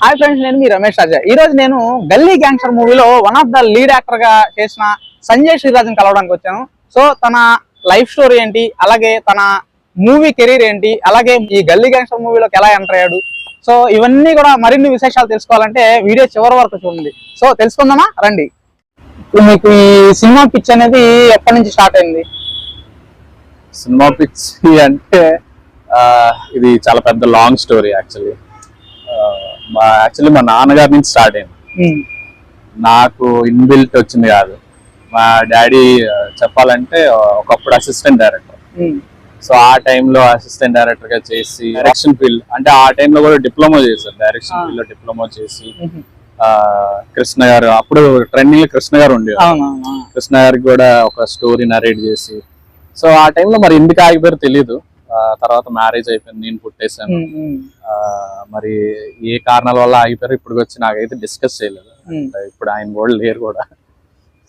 Hi friends, నేను మీ రమేష్ రాజా. ఈ రోజు నేను గల్లీ గ్యాంగ్స్టర్ మూవీలో one of the lead actor గా చేసిన సంజయ్ శ్రీరాజ్ని కలవడానికి వచ్చాను. సో తన లైఫ్ స్టోరీ ఏంటి, అలాగే తన మూవీ కెరీర్ ఏంటి, అలాగే ఈ గల్లీ గ్యాంగ్స్టర్ మూవీలోకి ఎలా ఎంటర్ అయ్యాడు, సో ఇవన్నీ కూడా మరిన్ని విశేషాలు తెలుసుకోవాలంటే వీడియో చివరి వరకు చూడండి. సో తెలుసుకుందామా రండి. ఇప్పుడు మీకు ఈ సినిమా పిచ్ అనేది ఎప్పటి నుంచి స్టార్ట్ అయింది? సినిమా పిచ్ అంటే ఇది చాలా పెద్ద లాంగ్ స్టోరీ. మా నాన్నగారి నుంచి స్టార్ట్ అయింది. నాకు ఇన్బిల్ట్ వచ్చింది కాదు. మా డాడీ చెప్పాలంటే ఒకప్పుడు అసిస్టెంట్ డైరెక్టర్. సో ఆ టైంలో అసిస్టెంట్ డైరెక్టర్ గా చేసి డైరెక్షన్ ఫీల్డ్ అంటే ఆ టైంలో కూడా డిప్లొమా చేశారు. డైరెక్షన్ ఫీల్డ్ లో డిప్లొమా చేసి కృష్ణ గారు, అప్పుడు ట్రెండింగ్ లో కృష్ణ గారు ఉండేవారు. కృష్ణ గారికి కూడా ఒక స్టోరీ నరేట్ చేసి, సో ఆ టైంలో మరి ఎందుకు ఆగిపోయారు తెలీదు. తర్వాత మ్యారేజ్ అయిపోయింది, నేను పుట్టేశాను. మరి ఏ కారణాల వల్ల ఆగిపోయారు ఇప్పుడు వచ్చి నాకైతే డిస్కస్ చేయలేదు. ఇప్పుడు ఆయన కూడా లేరు కూడా.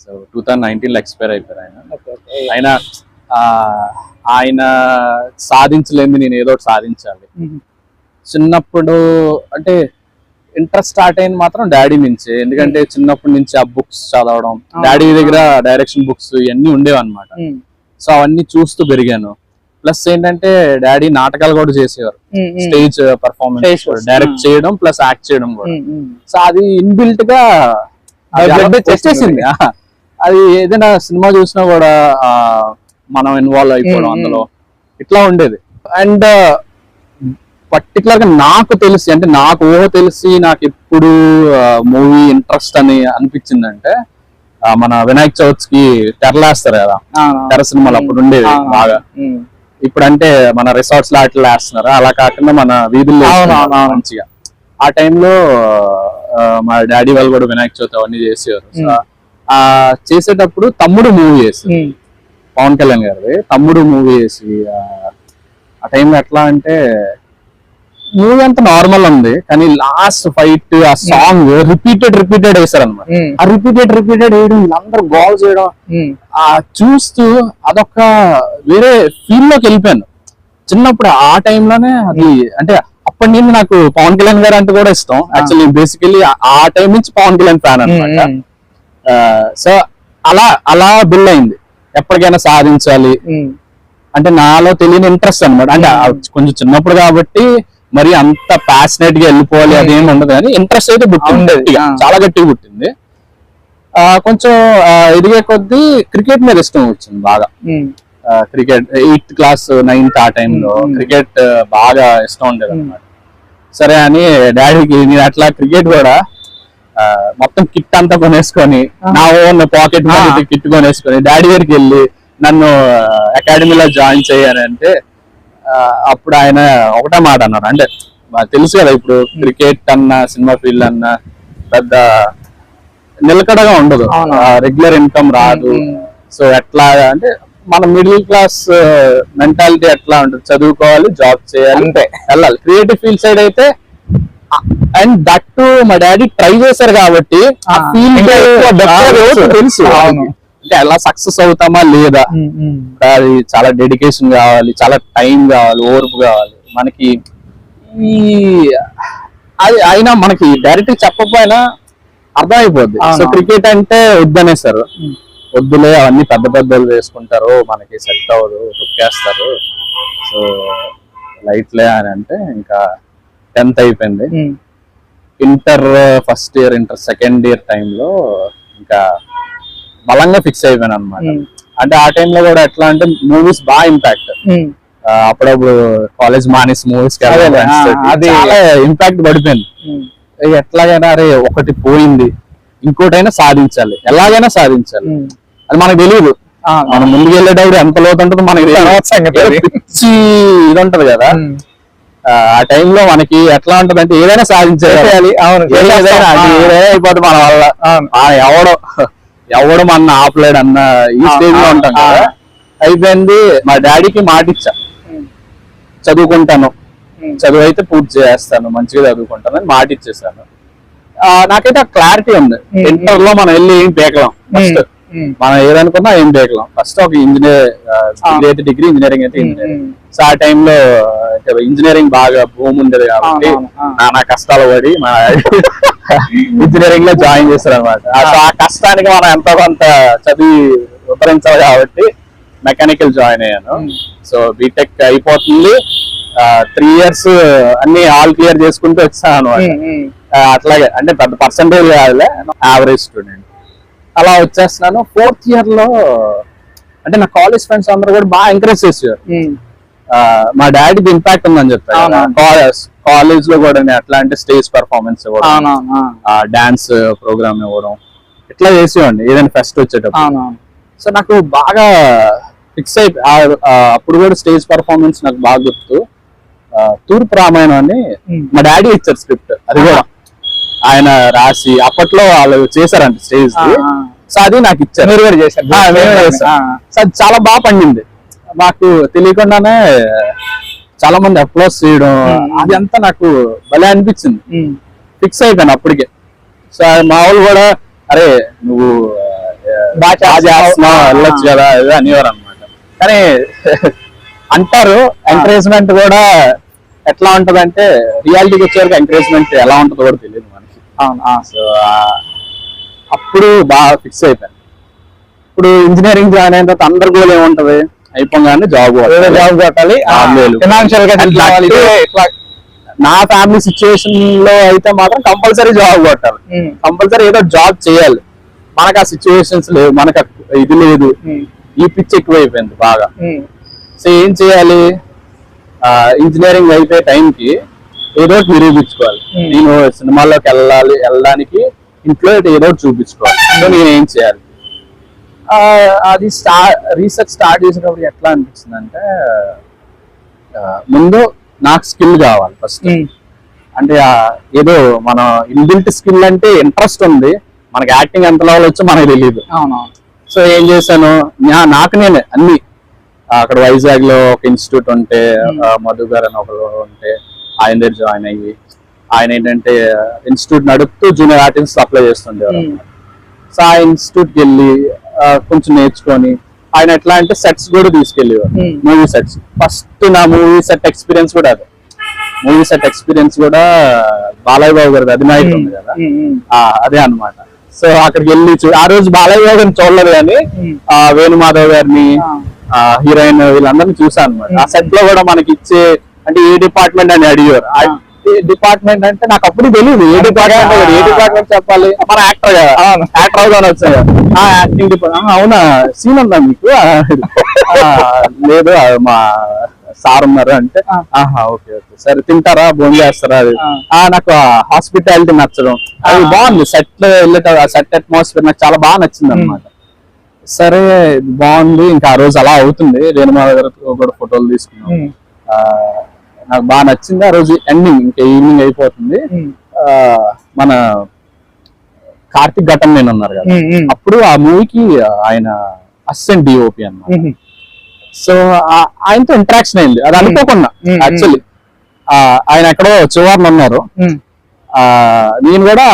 సో 2019లో ఎక్స్పైర్ అయిపోయారు ఆయన. ఆయన సాధించలేంది నేను ఏదో ఒకటి సాధించాలి. చిన్నప్పుడు అంటే ఇంట్రెస్ట్ స్టార్ట్ అయింది మాత్రం డాడీ నుంచి. ఎందుకంటే చిన్నప్పటి నుంచి ఆ బుక్స్ చదవడం, డాడీ దగ్గర డైరెక్షన్ బుక్స్ ఇవన్నీ ఉండేవన్నమాట. సో అవన్నీ చూస్తూ పెరిగాను. ప్లస్ ఏంటంటే డాడీ నాటకాలు కూడా చేసేవారు, స్టేజ్ పర్ఫార్మెన్స్ డైరెక్ట్ చేయడం ప్లస్ యాక్ట్ చేయడం కూడా. సో అది ఇన్బిల్ట్ గా వచ్చేసింది. అది ఏదైనా సినిమా చూసినా కూడా మనం ఇన్వాల్వ్ అయిపోవడం అందులో ఇట్లా ఉండేది. అండ్ పర్టికులర్ గా నాకు తెలిసి, అంటే నాకు ఊహ తెలిసి నాకు ఇప్పుడు మూవీ ఇంట్రెస్ట్ అని అనిపించిందంటే మన వినాయక చవితికి తెరలేస్తారు కదా, తెర సినిమాలు అప్పుడు ఉండేది బాగా. ఇప్పుడు అంటే మన రిసార్ట్స్ లో అట్లా వేస్తున్నారు, అలా కాకుండా మన వీధుల్లో మంచిగా. ఆ టైంలో మా డాడీ వాళ్ళు కూడా వినాయక చవితి అవన్నీ చేసేవారు. చేసేటప్పుడు తమ్ముడు మూవీ చేసి, పవన్ కళ్యాణ్ గారి తమ్ముడు మూవీ చేసి, ఆ టైంలో ఎట్లా అంటే మూవీ అంతా నార్మల్ ఉంది కానీ లాస్ట్ ఫైట్ ఆ సాంగ్ రిపీటెడ్ వేసారు అనమాట. ఆ రిపీటెడ్ వేయడం, వీళ్ళందరూ గోల్ చేయడం చూస్తూ అదొక వేరే ఫీల్ లోకి వెళ్ళిపోయాను చిన్నప్పుడు. ఆ టైంలోనే అది అంటే అప్పటి నుంచి నాకు పవన్ కళ్యాణ్ గారు అంటే కూడా ఇష్టం. యాక్చువల్లీ బేసికలీ ఆ టైం నుంచి పవన్ కళ్యాణ్ ఫ్యాన్ అనమాట. సో అలా బిల్డ్ అయింది. ఎప్పటికైనా సాధించాలి అంటే నాలో తెలియని ఇంట్రెస్ట్ అనమాట. అంటే కొంచెం చిన్నప్పుడు కాబట్టి మరి అంత ప్యాషనేట్ గా వెళ్ళిపోవాలి అదేమి ఉండదు కానీ ఇంట్రెస్ట్ అయితే పుట్టింది, చాలా గట్టిగా పుట్టింది. కొంచెం ఎదిగే కొద్దీ క్రికెట్ మీద ఇష్టం వచ్చింది బాగా. క్రికెట్ 8th క్లాస్ 9th ఆ టైంలో క్రికెట్ బాగా ఇష్టం ఉండేది అనమాట. సరే అని డాడీకి నేను అట్లా క్రికెట్ కూడా మొత్తం కిట్ అంతా కొనేసుకొని, నా ఓన్ పాకెట్ మనీ కిట్ కొనేసుకొని డాడీ దగ్గరికి వెళ్ళి నన్ను అకాడమీలో జాయిన్ చేయని అంటే అప్పుడు ఆయన ఒకటే మాట అన్నారు. అంటే తెలుసు కదా ఇప్పుడు క్రికెట్ అన్నా సినిమా ఫీల్డ్ అన్నా పెద్ద నిలకడగా ఉండదు, రెగ్యులర్ ఇన్కమ్ రాదు. సో ఎట్లా అంటే మన మిడిల్ క్లాస్ మెంటాలిటీ ఎట్లా ఉంటుంది, చదువుకోవాలి, జాబ్ చేయాలి, వెళ్ళాలి. క్రియేటివ్ ఫీల్డ్ సైడ్ అయితే అండ్ దట్ టు మా డాడీ ట్రై చేశారు కాబట్టి ఆ ఫీల్డ్ తెలుసు అంటే ఎలా సక్సెస్ అవుతామా లేదా. అది చాలా డెడికేషన్ కావాలి, చాలా టైం కావాలి, ఓర్పు కావాలి మనకి. అది అయినా మనకి డైరెక్ట్ చెప్పకపోయినా అర్థమైపోద్ది. సో క్రికెట్ అంటే వద్దనేసారు, వద్దులే అవన్నీ పెద్దలు వేసుకుంటారు, మనకి సెట్ అవ్వదు, తొక్కేస్తారు, సో లైట్లే అని అంటే ఇంకా 10th అయిపోయింది. Inter first year, inter second year టైంలో ఇంకా బలంగా ఫిక్స్ అయిపోయాను అనమాట. అంటే ఆ టైంలో కూడా ఎట్లా అంటే మూవీస్ బాగా ఇంపాక్ట్. అప్పుడప్పుడు కాలేజ్ మానేసి మూవీస్ అది ఇంపాక్ట్ పడిపోయింది. ఎట్లాగైనా అరే ఒకటి పోయింది ఇంకోటైనా సాధించాలి, ఎలాగైనా సాధించాలి. అది మనకు తెలియదు, మనం ముందుకు వెళ్ళేటప్పుడు ఎంత లోతు ఉంటుందో మనకి పిచ్చి ఇది ఉంటది కదా. ఆ టైంలో మనకి ఎట్లా ఉంటది అంటే ఏదైనా సాధించాలి, ఏదైనా అయిపోతుంది మన వల్ల. ఎవడు మన ఆపలేడు అన్న ఈ స్టేజ్ లో ఉంటాం కదా. అయిపోయింది. మా డాడీకి మాట ఇచ్చా, చదువుకుంటాను, చదువు అయితే పూర్తి చేస్తాను, మంచిగా చదువుకుంటాను అని మాట ఇచ్చేసాను. నాకైతే ఆ క్లారిటీ ఉంది. ఇంటర్ లో మనం వెళ్ళి ఏం పేకలం, ఫస్ట్ మనం ఏదనుకున్నా ఏం చేయగలం. ఫస్ట్ ఒక డిగ్రీ ఇంజనీరింగ్ అయితే ఇంజనీరింగ్. సో ఆ టైంలో ఇంజనీరింగ్ బాగా భూమి ఉండేది కాబట్టి నానా కష్టాలు పడి మా ఇంజనీరింగ్ లో జాయిన్ చేశారు అనమాట. సో ఆ కష్టానికి మనం ఎంతో కొంత చదివి ఉపరించాలి కాబట్టి మెకానికల్ జాయిన్ అయ్యాను. సో బీటెక్ అయిపోతుంది, 3 years అన్ని ఆల్ క్లియర్ చేసుకుంటూ వచ్చాను అనమాట. అట్లాగే అంటే పెద్ద పర్సంటేజ్ కాదులే, యావరేజ్ స్టూడెంట్ అలా వచ్చేస్తున్నాను. 4th year లో అంటే నా కాలేజ్ ఫ్రెండ్స్ అందరూ కూడా బాగా ఎంకరేజ్ చేశారు. మా డాడీకి ఇంపాక్ట్ ఉందని చెప్పారు. కాలేజ్ లో కూడా ఎట్లా అంటే స్టేజ్ పర్ఫార్మెన్స్ ఇవ్వడం, డాన్స్ ప్రోగ్రామ్ ఇవ్వడం, ఇట్లా చేసేవాడిని ఏదైనా ఫెస్ట్ వచ్చేటప్పుడు. సో నాకు బాగా ఫిక్స్ అయిపోయి అప్పుడు కూడా స్టేజ్ పర్ఫార్మెన్స్ నాకు బాగా గుర్తు. తూర్పు రామాయణం అని మా డాడీ ఇచ్చారు స్క్రిప్ట్, అది కూడా ఆయన రాసి అప్పట్లో వాళ్ళు చేశారంట స్టేజ్. సో అది నాకు ఇచ్చారు, మేమే చేశారు. సో అది చాలా బాగా పండింది. మాకు తెలియకుండానే చాలా మంది అప్లోస్ చేయడం, అది అంతా నాకు భలే అనిపించింది. ఫిక్స్ అయిపోయాను అప్పటికే. సో మా వాళ్ళు కూడా అరే నువ్వు బాగా చేస్తున్నావు వెళ్ళొచ్చు కదా అనేవారు అనమాట. కానీ అంటారు ఎంకరేజ్మెంట్ కూడా ఎట్లా ఉంటదంటే రియాలిటీకి వచ్చేవరకు ఎంకరేజ్మెంట్ ఎలా ఉంటుందో కూడా తెలియదు మనకి. సో అప్పుడు బాగా ఫిక్స్ అయిపోయాను. ఇప్పుడు ఇంజనీరింగ్ జాయిన్ అయిన తర్వాత అందరి గోల్ ఏముంటది, అయిపోగానే జాబ్ కొట్టాలి. నా ఫ్యామిలీ సిచ్యువేషన్ లో అయితే మాత్రం కంపల్సరీ జాబ్ కొట్టాలి, కంపల్సరీ ఏదో జాబ్ చేయాలి. మనకు ఆ సిచ్యువేషన్స్ లేవు, మనకు ఇది లేదు, ఈ పిచ్ ఎక్కువైపోయింది బాగా. సో ఏం చేయాలి, ఇంజనీరింగ్ అయిపోయే టైంకి ఏదో నిరూపించుకోవాలి. నేను సినిమాల్లోకి వెళ్ళడానికి ఇంట్లో ఏదో చూపించుకోవాలి. సో నేను ఏం చేయాలి, అది రీసెర్చ్ స్టార్ట్ చేసినప్పుడు ఎట్లా అనిపిస్తుంది అంటే ముందు నాకు స్కిల్ కావాలి ఫస్ట్. అంటే ఏదో మన ఇన్బిల్ట్ స్కిల్ అంటే ఇంట్రెస్ట్ ఉంది, మనకి యాక్టింగ్ ఎంత లెవెల్ వచ్చో మనకు తెలియదు. సో ఏం చేశాను, నాకు నేనే అన్ని అక్కడ వైజాగ్ లో ఒక ఇన్స్టిట్యూట్ ఉంటే మధు గారు అని ఒకరు ఉంటే ఆయన దగ్గర జాయిన్ అయ్యి ఆయన ఏంటంటే ఇన్స్టిట్యూట్ నడుపుతూ జూనియర్ ఆర్టిస్ట్ అప్లై చేస్తుండేవారు. సో ఆ ఇన్స్టిట్యూట్ కి వెళ్ళి కొంచెం నేర్చుకొని ఆయన ఎట్లా అంటే సెట్స్ కూడా తీసుకెళ్ళేవారు, మూవీ సెట్స్. ఫస్ట్ నా మూవీ సెట్ ఎక్స్పీరియన్స్ కూడా అదే. మూవీ సెట్ ఎక్స్పీరియన్స్ కూడా బాలయ్య బాబు గారు అధినాయకుడు ఉంది కదా, అదే అన్నమాట. సో అక్కడికి వెళ్ళి ఆ రోజు బాలయ్య బాబు గారిని చూడలేదు కానీ వేణుమాధవ్ గారిని, హీరోయిన్ వీళ్ళందరినీ చూసాను అనమాట. ఆ సెట్ లో కూడా మనకి ఇచ్చే అంటే ఏ డిపార్ట్మెంట్ అని అడిగారు. డిపార్ట్మెంట్ అంటే నాకు అప్పుడు తెలియదు ఏ డిపార్ట్మెంట్ చెప్పాలి, మన యాక్టర్ కదా, యాక్టర్ అవుతాను వచ్చాయి. యాక్టింగ్ డిపార్ట్మెంట్ అవునా, సీన్ ఉందా మీకు? లేదు మా సార్ ఉన్నారు అంటే ఆహా ఓకే ఓకే సరే, తింటారా భోజనం చేస్తారా? అది నాకు హాస్పిటాలిటీ నచ్చడం అది బాగుంది. సెట్ లో వెళ్ళేట సెట్ అట్మాస్ఫియర్ నాకు చాలా బాగా నచ్చింది అనమాట. సరే బాగుంది, ఇంకా ఆ రోజు అలా అవుతుంది. వేణుమాధవ్ గారితో కూడా ఫోటోలు తీసుకున్నాం, నాకు బాగా నచ్చింది. ఆ రోజు ఎండింగ్ ఇంకా ఈవినింగ్ అయిపోతుంది. మన కార్తిక్ ఘటన్ నేను ఉన్నారు కదా, అప్పుడు ఆ మూవీకి ఆయన అసిస్టెంట్ డిఓపి అన్నమాట. సో ఆయనతో ఇంటరాక్షన్ అయింది, అది అనుకోకుండా. యాక్చువల్లీ ఆయన ఎక్కడో చివరిని ఉన్నారు, నేను కూడా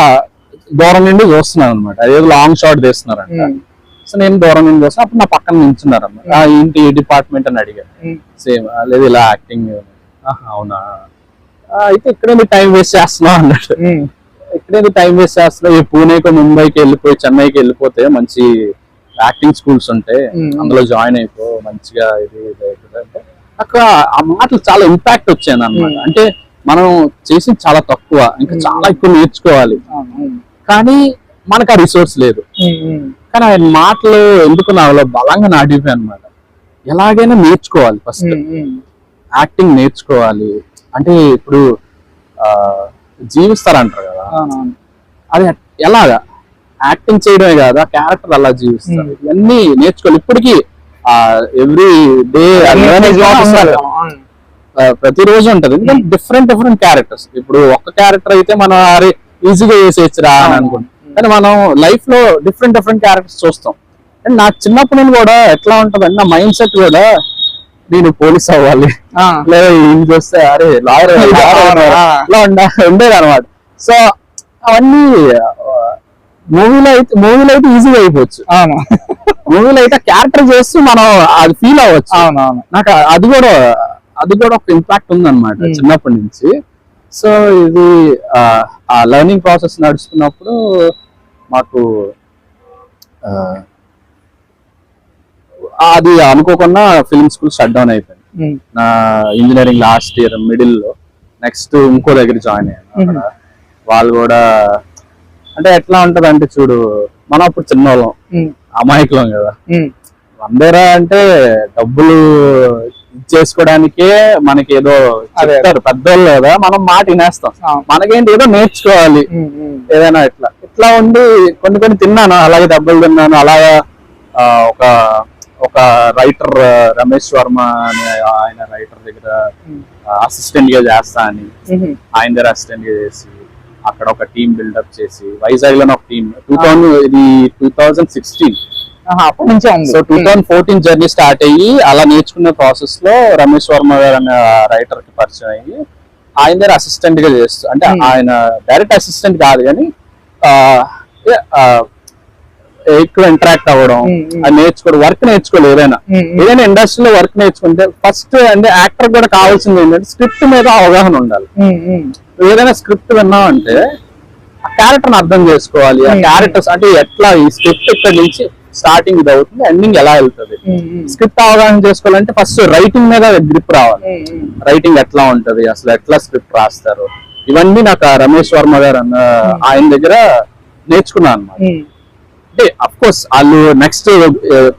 దూరం నుండి చూస్తున్నాను అనమాట. అదేదో లాంగ్ షాట్ తీస్తున్నారంట. సో నేను దూరం నుండి చూస్తున్నా, అప్పుడు నా పక్కన నిల్చున్నారు అన్నమాట. ఏంటి ఏ డిపార్ట్మెంట్ అని అడిగాను. సేమ్ లేదు ఇలా యాక్టింగ్. అవునా, అయితే ఇక్కడే టైం వేస్ట్ చేస్తున్నావు అన్నట్టు. ఇక్కడే టైం వేస్ట్ చేస్తున్నావు, ఈ పూణేకి ముంబైకి వెళ్ళిపోయి చెన్నైకి వెళ్ళిపోతే మంచి యాక్టింగ్ స్కూల్స్ ఉంటాయి, అందులో జాయిన్ అయిపో మంచిగా ఇది అంటే నాకు ఆ మాటలు చాలా ఇంపాక్ట్ వచ్చాను అనమాట. అంటే మనం చేసింది చాలా తక్కువ, ఇంకా చాలా ఎక్కువ నేర్చుకోవాలి, కానీ మనకు ఆ రిసోర్స్ లేదు. కానీ ఆయన మాటలు ఎందుకు నాలో బలంగా నాటిపోయాయి అనమాట. ఎలాగైనా నేర్చుకోవాలి, ఫస్ట్ యాక్టింగ్ నేర్చుకోవాలి. అంటే ఇప్పుడు జీవిస్తారంటారు కదా, అది ఎలాగా యాక్టింగ్ చేయడమే కాదు, క్యారెక్టర్ అలా జీవిస్తారు, ఇవన్నీ నేర్చుకోవాలి. ఇప్పటికీ ఎవ్రీ డే ప్రతిరోజు ఉంటది, ఎందుకంటే డిఫరెంట్ క్యారెక్టర్స్. ఇప్పుడు ఒక్క క్యారెక్టర్ అయితే మనం ఈజీగా చేసేయచ్చురా అని అనుకుంటాం, కానీ మనం లైఫ్ లో డిఫరెంట్ క్యారెక్టర్స్ చూస్తాం. అండ్ నా చిన్నప్పటి నుండి కూడా ఎట్లా ఉంటదంటే నా మైండ్ సెట్ కూడా నేను పోలీస్ అవ్వాలి, లేదా ఏం చూస్తే అరే లాయర్ ఉండేది అనమాట. సో అవన్నీ మూవీలో అయితే ఈజీగా అయిపోవచ్చు. అవును. మూవీలో అయితే క్యారెక్టర్ చేస్తూ మనం అది ఫీల్ అవ్వచ్చు. అవునవును. నాకు అది కూడా ఒక ఇంపాక్ట్ ఉందన్నమాట చిన్నప్పటి నుంచి. సో ఇది ఆ లెర్నింగ్ ప్రాసెస్ నడుస్తున్నప్పుడు మాకు అది అనుకోకుండా ఫిల్మ్ స్కూల్ షట్ డౌన్ అయిపోయింది. నా ఇంజనీరింగ్ లాస్ట్ ఇయర్ మిడిల్ లో నెక్స్ట్ ఇంకో దగ్గర జాయిన్ అయ్యాను. వాళ్ళు కూడా అంటే ఎట్లా ఉంటది అంటే చూడు, మనం అప్పుడు చిన్నోళ్ళం, అమాయకులం కదా. అందరా అంటే డబ్బులు ఇచ్చేసుకోవడానికే మనకి ఏదో చెప్తారు పెద్దోళ్ళు కదా, మనం మాట వినేస్తాం. మనకేంటి ఏదో నేర్చుకోవాలి ఏదైనా ఇట్లా ఉండి కొన్ని తిన్నాను, అలాగే డబ్బులు తిన్నాను. అలాగా ఒక రైటర్ రమేష్ వర్మ అనే ఆయన రైటర్ దగ్గర అసిస్టెంట్ గా చేస్తా అని ఆయన దగ్గర అసిస్టెంట్ గా చేసి అక్కడ ఒక టీం బిల్డప్ చేసి వైజాగ్ లో ఒక టీం 2016 అప్పటి నుంచే ఉంది. సో 2014 జర్నీ స్టార్ట్ అయ్యి అలా నేర్చుకునే ప్రాసెస్ లో రమేష్ వర్మ గారు అనే రైటర్ కి పరిచయం అయ్యి ఆయన దగ్గర అసిస్టెంట్ గా చేస్తూ, అంటే ఆయన డైరెక్ట్ అసిస్టెంట్ కాదు కానీ ఎక్కువ ఇంటరాక్ట్ అవ్వడం, అది నేర్చుకోవడం, వర్క్ నేర్చుకోవాలి. ఏదైనా ఇండస్ట్రీలో వర్క్ నేర్చుకుంటే ఫస్ట్ అంటే యాక్టర్ కూడా కావాల్సింది ఏంటంటే స్క్రిప్ట్ మీద అవగాహన ఉండాలి. ఏదైనా స్క్రిప్ట్ విన్నామంటే ఆ క్యారెక్టర్ అర్థం చేసుకోవాలి. ఆ క్యారెక్టర్స్ అంటే ఎట్లా ఈ స్క్రిప్ట్ ఇక్కడ నుంచి స్టార్టింగ్ ఇది అవుతుంది, ఎండింగ్ ఎలా వెళ్తుంది. స్క్రిప్ట్ అవగాహన చేసుకోవాలంటే ఫస్ట్ రైటింగ్ మీద గ్రిప్ రావాలి. రైటింగ్ ఎట్లా ఉంటది, అసలు ఎట్లా స్క్రిప్ట్ రాస్తారు, ఇవన్నీ నాకు రమేష్ వర్మ గారు అన్న ఆయన దగ్గర నేర్చుకున్నాను అన్నమాట. అంటే అఫ్ కోర్స్ వాళ్ళు నెక్స్ట్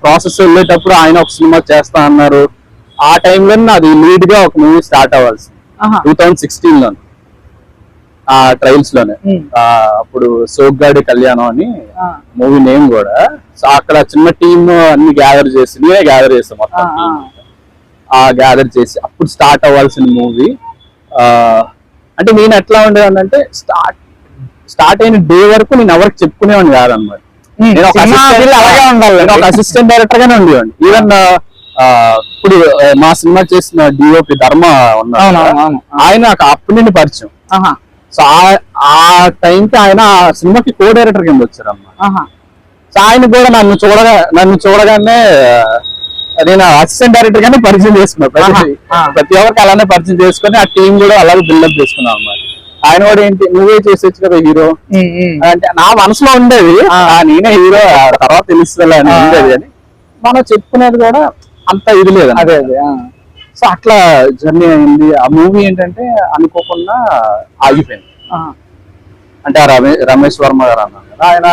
ప్రాసెస్ వెళ్ళేటప్పుడు ఆయన ఒక సినిమా చేస్తా అన్నారు. ఆ టైంలో అది లీడ్ గా ఒక మూవీ స్టార్ట్ అవ్వాల్సింది 2016 లో ఆ ట్రయల్స్ లోనే. అప్పుడు సోగ్గాడి కళ్యాణం అని మూవీ నేమ్ కూడా. సో అక్కడ చిన్న టీమ్ అన్ని గ్యాదర్ చేసి, నేనే గ్యాదర్ చేస్తాను మొత్తం గ్యాదర్ చేసి అప్పుడు స్టార్ట్ అవ్వాల్సిన మూవీ. అంటే నేను ఎట్లా ఉండేవాడినంటే స్టార్ట్ అయిన డే వరకు నేను ఎవరికి చెప్పుకునేవాడిని కాదనమాట. నేను ఒక అసిస్టెంట్ డైరెక్టర్ గానే ఉండేవాడిని. ఈవెన్ ఇప్పుడు మా సినిమా చేసిన డిఓపి ధర్మ ఉన్నారు, ఆయన నాకు అప్పటి నుండి పరిచయం. సో ఆ టైంకి ఆయన సినిమాకి కో డైరెక్టర్ కింద వచ్చారు అన్నమాట. సో ఆయన కూడా నన్ను చూడగానే నేను అసిస్టెంట్ డైరెక్టర్ గానే పరిచయం చేసుకున్నాను. ప్రతి ఒక్కరికి అలానే పరిచయం చేసుకుని ఆ టీం కూడా అలాగే బిల్డప్ చేసుకున్నాం అన్నమాట. ఆయన కూడా ఏంటి నువ్వే చేసేచ్చు కదా హీరో అంటే నా మనసులో ఉండేది, నేనే హీరో తర్వాత తెలుస్తుంది అని ఉండేది. అని మనం చెప్పుకునేది కూడా అంత ఇది లేదు. అదే సో అట్లా జర్నీ అయింది. ఆ మూవీ ఏంటంటే అనుకోకుండా ఆగిపోయింది. అంటే రమేష్ వర్మ గారు అన్నారు కదా, ఆయన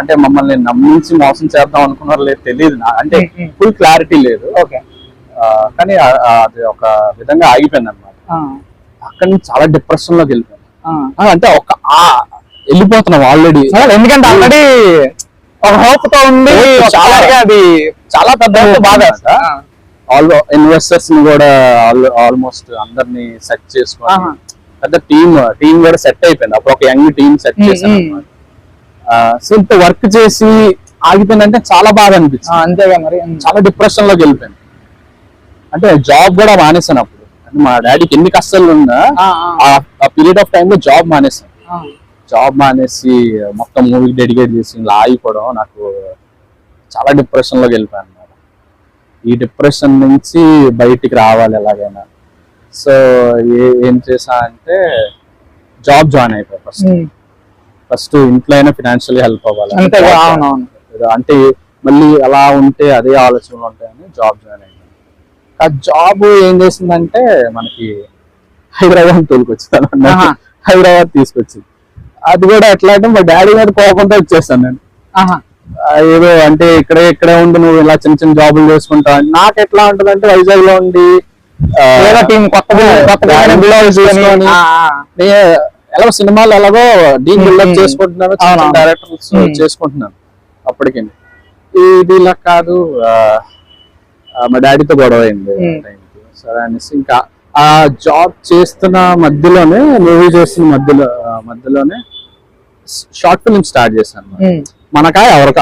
అంటే మమ్మల్ని నమ్మించి మోసం చేద్దాం అనుకున్నారు లేదు తెలియదు, అంటే ఫుల్ క్లారిటీ లేదు. కానీ అది ఒక విధంగా ఆగిపోయింది అనమాట. అక్కడి నుంచి చాలా డిప్రెషన్ లోకి వెళ్ళిపోయింది. అంటే వెళ్ళిపోతున్నాం ఆల్రెడీ, ఎందుకంటే ఆల్రెడీ ఒక హోప్ తో ఉంది. అది చాలా పెద్ద బాధ. ఇన్వెస్టర్స్ ని కూడా ఆల్మోస్ట్ అందరినీ సెట్ చేసుకొని పెద్ద టీమ్ కూడా సెట్ అయిపోయింది. అప్పుడు ఒక యంగ్ టీమ్ సెట్ చేశాను అనమాట. సో ఇంత వర్క్ చేసి ఆగిపోయిందంటే చాలా బాధ అనిపించింది. అంతేగా మరి, చాలా డిప్రెషన్ లోకి వెళ్ళిపోయింది. అంటే జాబ్ కూడా మానేసాను అప్పుడు. మా డాడీకి ఎన్ని కష్టాలు ఉన్నా ఆ పీరియడ్ ఆఫ్ టైమ్ లో జాబ్ మానేసాను. జాబ్ మానేసి మొత్తం మూవీకి డెడికేట్ చేసి ఇలా ఆగిపోవడం నాకు చాలా డిప్రెషన్ లోకి వెళ్ళిపోయాను అన్నమాట. ఈ డిప్రెషన్ నుంచి బయటికి రావాలి ఎలాగైనా. సో ఏం చేసా అంటే జాబ్ జాయిన్ అయిపోయా. ఫస్ట్ ఇంట్లో అయినా ఫినాన్షియల్ హెల్ప్ అవ్వాలి అంటే మళ్ళీ అలా ఉంటే అదే ఆలోచనలు ఉంటాయని జాబ్ జాయిన్ అయిపోయాను. ఆ జాబ్ ఏం చేసిందంటే మనకి హైదరాబాద్ తోలుకొచ్చాను, హైదరాబాద్ తీసుకొచ్చింది. అది కూడా ఎట్లా అంటే మా డాడీ మీద కోపంతో వచ్చేసాను నేను. ఏదో అంటే ఇక్కడే ఉండి నువ్వు ఇలా చిన్న చిన్న జాబులు చేసుకుంటావు. నాకు ఎట్లా ఉంటది అంటే వైజాగ్ లో ఉండి ఎలాగో సినిమాలు ఎలాగో డీన్ బిల్డప్ చేసుకుంటున్నాను, డైరెక్టర్స్ చేసుకుంటున్నాను. అప్పటికి ఇది ఇలా కాదు, మా డాడీతో గొడవ అయింది. సరే అనేసి ఇంకా ఆ జాబ్ చేస్తున్న మధ్యలోనే, మూవీ చేస్తున్న మధ్యలోనే షార్ట్ ఫిల్మ్ స్టార్ట్ చేశాను. మనకా ఎవరు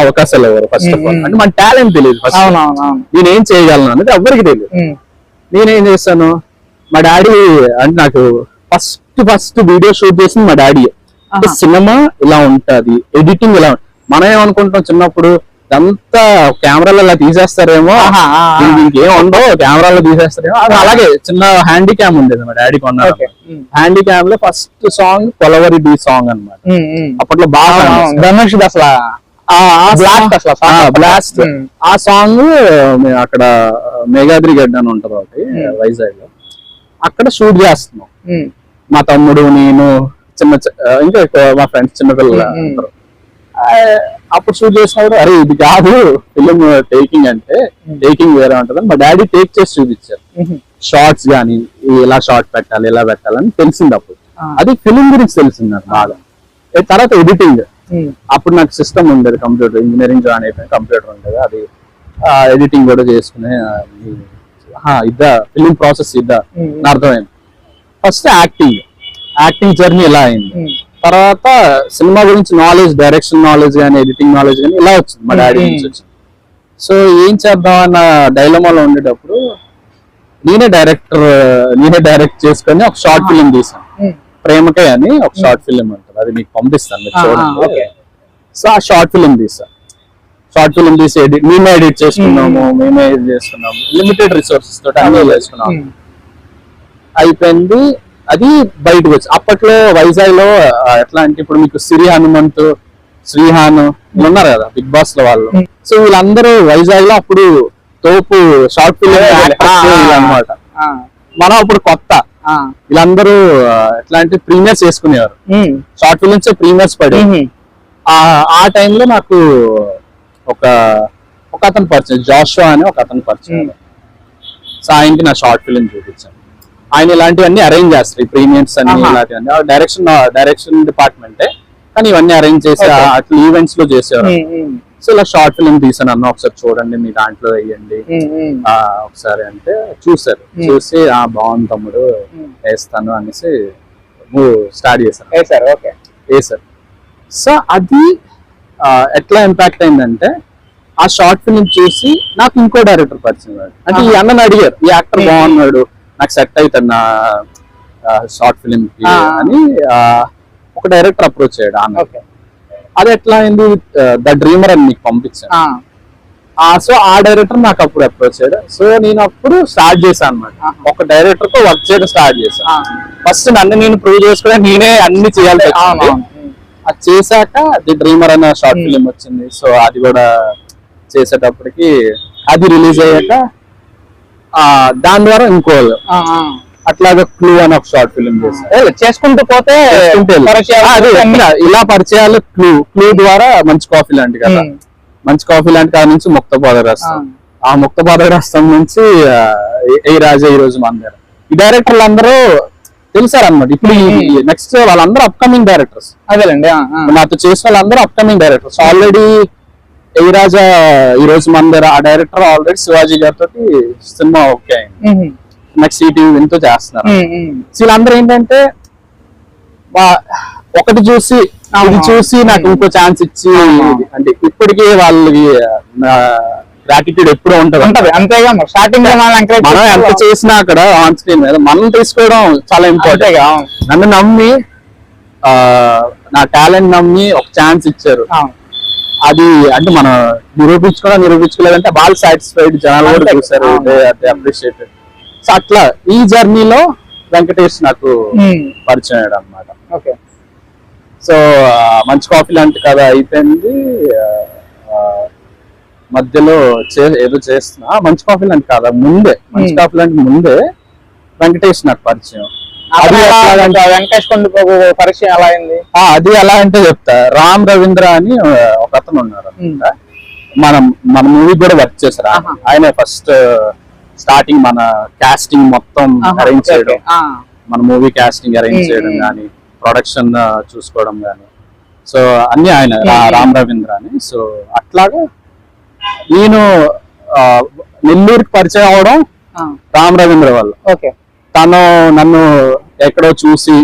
అవకాశాలు ఎవరు ఫస్ట్ ఆఫ్ ఆల్ అంటే మన టాలెంట్ తెలియదు. నేనేం చేయగలను అనేది ఎవరికి తెలియదు. నేనేం చేశాను, మా డాడీ అంటే నాకు ఫస్ట్ వీడియో షూట్ చేసింది మా డాడీ. అంటే సినిమా ఇలా ఉంటది, ఎడిటింగ్ ఇలా మనం ఏమనుకుంటాం చిన్నప్పుడు అంతా కెమెరాలో ఇలా తీసేస్తారేమో, ఇంకేం ఉండవు కెమెరాలో తీసేస్తారేమో. అది అలాగే చిన్న హ్యాండీ క్యామ్ ఉండేది మా డాడీ కొన్నారు. హ్యాండీ క్యామ్ లో first song Kolaveri D song అన్నమాట. అప్పట్లో బాగా ధనుష్ అసలు బ్లాస్ట్. ఆ సాంగ్ అక్కడ మేఘాద్రి గడ్డ అని ఉంటది ఒకటి వైజాగ్ లో, అక్కడ షూట్ చేస్తున్నాం. మా తమ్ముడు, నేను, ఇంకా మా ఫ్రెండ్స్ చిన్నపిల్లలు అంటారు. అప్పుడు షూట్ చేసినప్పుడు అరే ఇది కాదు ఫిలిం టేకింగ్ అంటే, టేకింగ్ వేరే ఉంటది. మా డాడీ టేక్ చేసి చూపించారు. షార్ట్స్ గానీ ఇలా షార్ట్ పెట్టాలి, ఇలా పెట్టాలని తెలిసింది అప్పుడు. అది ఫిలిం గురించి తెలిసింది నాకు బాగా. తర్వాత ఎడిటింగ్, అప్పుడు నాకు సిస్టమ్ ఉండేది, కంప్యూటర్ ఇంజనీరింగ్ జాయిన్ అయిపోయింది, కంప్యూటర్ ఉండేది. అది ఎడిటింగ్ కూడా చేసుకునే ఇద్దా ఫిలిం ప్రాసెస్ ఇద్దా అర్థమైంది. ఫస్ట్ యాక్టింగ్ జర్నీ ఇలా అయింది. తర్వాత సినిమా గురించి నాలెడ్జ్, డైరెక్షన్ నాలెడ్జ్ కానీ ఎడిటింగ్ నాలెడ్జ్ కానీ ఇలా వచ్చింది మా డాడీ నుంచి వచ్చింది. సో ఏం చేద్దాం అన్న డైలమాలో ఉండేటప్పుడు నేనే డైరెక్ట్ చేసుకొని ఒక షార్ట్ ఫిలిం తీసాను. ప్రేమకే అని ఒక షార్ట్ ఫిలిం ఉంటుంది, అది మీకు పంపిస్తాను మీరు చూడండి. సో ఆ షార్ట్ ఫిలిం తీసి మేమే ఎడిట్ చేసుకున్నాము, మేమే ఎడిట్ చేసుకున్నాము, లిమిటెడ్ రిసోర్సెస్ తోటి అన్నీ చేసుకున్నాము. అయిపోయింది, అది బయటకు వచ్చి. అప్పట్లో వైజాగ్ లో ఎట్లా అంటే ఇప్పుడు మీకు సిరి హనుమంత్, శ్రీహాన్ ఉన్నారు కదా బిగ్ బాస్ లో వాళ్ళు. సో వీళ్ళందరూ వైజాగ్ లో అప్పుడు తోపు షార్ట్ ఫిలిం అన్నమాట. మనం అప్పుడు కొత్త, వీళ్ళందరూ ఎట్లా అంటే ప్రీమియర్స్ చేసుకునేవారు, షార్ట్ ఫిలిమ్స్ ప్రీమియర్స్ పడి. ఆ టైంలో నాకు ఒక అతను పరిచయం, జాషువా అని ఒక అతను పరిచయం. సో ఆయనకి నా షార్ట్ ఫిలిం చూపించాను. ఆయన ఇలాంటివన్నీ అరేంజ్ చేస్తారు, ఈ ప్రీమియర్స్ అన్ని ఇలాంటివన్నీ. డైరెక్షన్ డిపార్ట్మెంటే, కానీ ఇవన్నీ అరేంజ్ చేసి అట్లా ఈవెంట్స్ లో చేసేవారు. సో ఇలా షార్ట్ ఫిలిం తీసాను అన్న, ఒకసారి చూడండి మీ దాంట్లో వేయండి ఒకసారి అంటే చూసారు. చూసి బాగుంది తమ్ముడు వేస్తాను అనేసి స్టార్ట్ చేశాను. వేసారు. సో అది ఎట్లా ఇంపాక్ట్ అయిందంటే, ఆ షార్ట్ ఫిలిం చూసి నాకు ఇంకో డైరెక్టర్ పరిచయం. అంటే ఈ అన్నని అడిగారు, ఈ యాక్టర్ బాగున్నాడు, నాకు సెట్ అవుతుంది నా షార్ట్ ఫిలిం కి అని ఒక డైరెక్టర్ అప్రోచ్ అయ్యాడు అన్న. అది ఎట్లా అయింది, ద డ్రీమర్ అని మీకు పంపించాను. సో ఆ డైరెక్టర్ నాకు అప్పుడు అప్రోచ్ అయ్యాడు. సో నేను అప్పుడు స్టార్ట్ చేశాను అనమాట, ఒక డైరెక్టర్ తో వర్క్ చేయడం స్టార్ట్ చేశాను. ఫస్ట్ నన్ను నేను ప్రూవ్ చేసుకుని నేనే అన్ని చేయాలి. అది చేశాక ది డ్రీమర్ అనే షార్ట్ ఫిలిం వచ్చింది. సో అది కూడా చేసేటప్పటికి అది రిలీజ్ అయ్యాక దాని ద్వారా ఇంకో అట్లాగా క్లూ అని ఒక షార్ట్ ఫిలిం చేశాను. చేసుకుంటూ పోతే ఇలా పరిచయాలు క్లూ ద్వారా మంచి కాఫీ లాంటి కదా, మంచి కాఫీ లాంటి కాడ నుంచి ముక్త పాదరస్తం, ఆ ముక్త పాదరస్తం నుంచి ఏ రాజా ఈ రోజు మన ఈ డైరెక్టర్లు అందరూ తెలిసారనమాట. ఇప్పుడు నెక్స్ట్ వాళ్ళందరూ అప్కమింగ్ డైరెక్టర్స్. అదేలేండి, నాతో చేసిన వాళ్ళందరూ అప్కమింగ్ డైరెక్టర్స్. ఆల్రెడీ ఏ రాజా ఈ రోజు మన దగ్గర ఆ డైరెక్టర్ ఆల్రెడీ శివాజీ గారితో సినిమా ఓకే అయింది. నెక్స్ట్ ఈటీవీ వింటూ చేస్తున్నారు. వీళ్ళందరూ ఏంటంటే ఒకటి చూసి నాకు ఇంకో ఛాన్స్ ఇచ్చి, అంటే ఇప్పటికీ వాళ్ళకి గ్రాటిట్యూడ్ ఎప్పుడూ ఉంటది. అంతేగా స్టార్టింగ్ మనం ఎంత చేసినా అక్కడ ఆన్ స్క్రీన్ మీద మనం తీసుకోవడం చాలా ఇంపార్టెంట్. నన్ను నమ్మి నా టాలెంట్ నమ్మి ఒక ఛాన్స్ ఇచ్చారు. అది అంటే మనం నిరూపించుకోలేదంటే వాళ్ళు సాటిస్ఫైడ్, జనాలు కూడా చూసారు, అప్రిషియేటెడ్. సో అట్లా ఈ జర్నీలో వెంకటేష్ నాకు పరిచయం అయ్యాడు అనమాట. సో మంచి కాఫీ లాంటి కథ అయిపోయింది. మధ్యలో ఏదో చేస్తున్నా మంచి కాఫీ లాంటి కథ మంచి కాఫీ లాంటి ముందే వెంకటేష్ నాకు పరిచయం. వెంకటేష్ పరిచయం ఎలా అయింది? అది ఎలా అంటే చెప్తా. రామ్ రవీంద్ర అని ఒక అతను ఉన్నారు, మన మూవీ కూడా వర్క్ చేశారు. ఆయన ఫస్ట్ స్టార్టింగ్ మన కాస్టింగ్ మొత్తం అరేంజ్ చేయడం, మన మూవీ కాస్టింగ్ అరేంజ్ చేయడం కానీ, ప్రొడక్షన్ చూసుకోవడం కానీ, సో అన్ని ఆయన రామ్ రవీంద్ర అని. సో అట్లాగా నేను నెల్లూరుకి పరిచయం అవడం రామ్ రవీంద్ర వల్ల. తను నన్ను ఎక్కడో చూసి,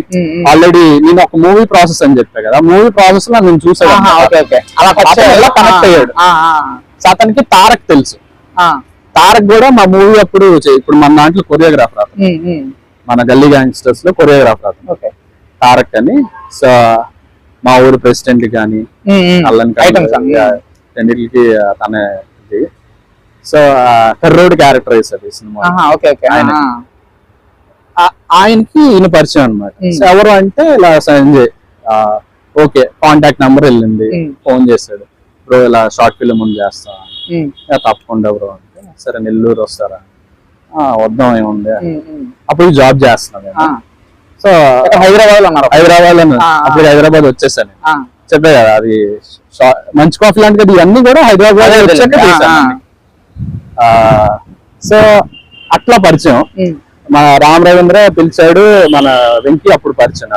ఆల్రెడీ నేను ఒక మూవీ ప్రాసెస్ అని చెప్పా కదా, మూవీ ప్రాసెస్ లో నేను చూసాను, అలా కనెక్ట్ అయ్యాడు. అతనికి తారక్ తెలుసు. తారక్ కూడా మా మూవీ అప్పుడు ఇప్పుడు మన దాంట్లో కొరియోగ్రాఫర్ అతను, మన గల్లీ గ్యాంగ్స్టర్స్ లో కొరియోగ్రాఫర్ అతను తారక్ అని. సో మా ఊరు ప్రెసిడెంట్ కానీ అల్లని ఐటమ్స్ రెండింటికి తన ఇది. సో కర్రోడ్ క్యారెక్టర్ వేసాడు ఈ సినిమా. Okay okay. ఆయనకి ఈయన పరిచయం అనమాట. సో ఎవరు అంటే ఇలా సంజయ్, ఓకే కాంటాక్ట్ నెంబర్ వెళ్ళింది, ఫోన్ చేశాడు, బ్రో ఇలా షార్ట్ ఫిల్మ్ ముందు చేస్తా, తప్పకుండా బ్రో అంటే సరే నెల్లూరు వస్తారా, వద్దాం ఏముంది. అప్పుడు జాబ్ చేస్తున్నాను. సో హైదరాబాద్ లో ఉన్నారు. హైదరాబాద్ లో అప్పుడు హైదరాబాద్ వచ్చేసాను. చెప్పే కదా అది మంచి కాఫీ లాంటిది, ఇవన్నీ కూడా హైదరాబాద్ వచ్చాక చేశాను. సో అట్లా పరిచయం. మన రామ్ రవీంద్ర పిలిచాడు, మన వెంకీ అప్పుడు పరిచయం.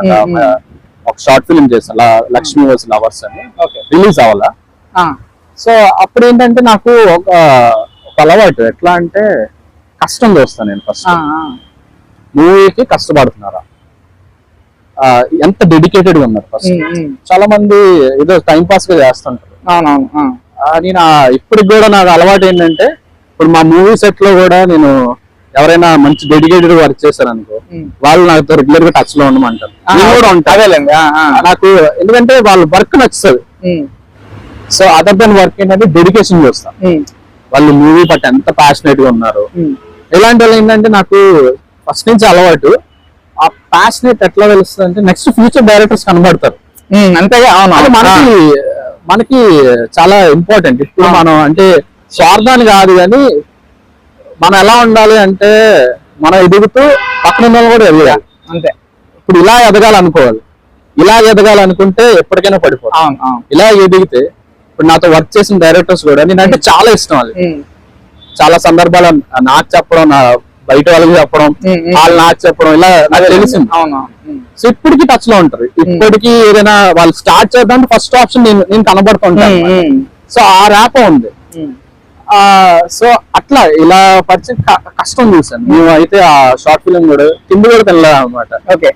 ఒక షార్ట్ ఫిల్మ్ చేశాను లక్ష్మీ వాస్ లవర్స్ అని, రిలీజ్ అవ్వాలా. సో అప్పుడు ఏంటంటే నాకు ఒక అలవాటు, ఎట్లా అంటే కష్టం చూస్తాను నేను. ఫస్ట్ మూవీకి కష్టపడుతున్నారా, ఎంత డెడికేటెడ్ గా ఉన్నారు. ఫస్ట్ చాలా మంది ఏదో టైం పాస్ గా చేస్తుంటారు. నేను ఇప్పటికి కూడా నాకు అలవాటు ఏంటంటే, ఇప్పుడు మా మూవీ సెట్ లో కూడా నేను ఎవరైనా మంచి డెడికేటెడ్ వర్క్ చేశారు అనుకో, వాళ్ళు నాతో రెగ్యులర్ గా టచ్ లో ఉండమంటారు. కూడా ఉంటాయి నాకు, ఎందుకంటే వాళ్ళ వర్క్ నచ్చుతుంది. సో అదర్ దెన్ వర్క్ ఏంటంటే డెడికేషన్ చూస్తాం, వాళ్ళు మూవీ పట్ల ఎంత ప్యాషనేట్ గా ఉన్నారు. ఇలాంటి వాళ్ళు ఏంటంటే నాకు ఫస్ట్ నుంచి అలవాటు. ఆ ప్యాషనేట్ ఎట్లా తెలుస్తుంది అంటే నెక్స్ట్ ఫ్యూచర్ డైరెక్టర్స్ కనబడతారు. అంతేగా. మనకి చాలా ఇంపార్టెంట్. ఇప్పుడు మనం అంటే స్వార్థాన్ని కాదు, కానీ మనం ఎలా ఉండాలి అంటే మనం ఎదుగుతూ పక్కన ఉన్న కూడా ఎదగాలి. అంతే. ఇప్పుడు ఇలా ఎదగాలనుకోవాలి, ఇలా ఎదగాలనుకుంటే ఎప్పటికైనా పడిపోతాం. ఇలా ఎదిగితే ఇప్పుడు నాతో వర్క్ చేసిన డైరెక్టర్స్ కూడా నేనంటే చాలా ఇష్టం. అది చాలా సందర్భాలు నాకు చెప్పడం, నా బయట వాళ్ళకి చెప్పడం, వాళ్ళు నాకు చెప్పడం, ఇలా నాకు తెలిసింది. సో ఇప్పటికీ టచ్ లో ఉంటారు. ఇప్పటికీ ఏదైనా వాళ్ళు స్టార్ట్ చేద్దాం ఫస్ట్ ఆప్షన్ నేను కనబడుతుంటాను. సో ఆ ర్యాప్ ఉంది. సో అట్లా ఇలా పరిచయం కష్టం చూసాను. మేము అయితే ఆ షార్ట్ ఫిలిం కూడా తిండి కూడా తినలేదు అనమాట. ఓకే.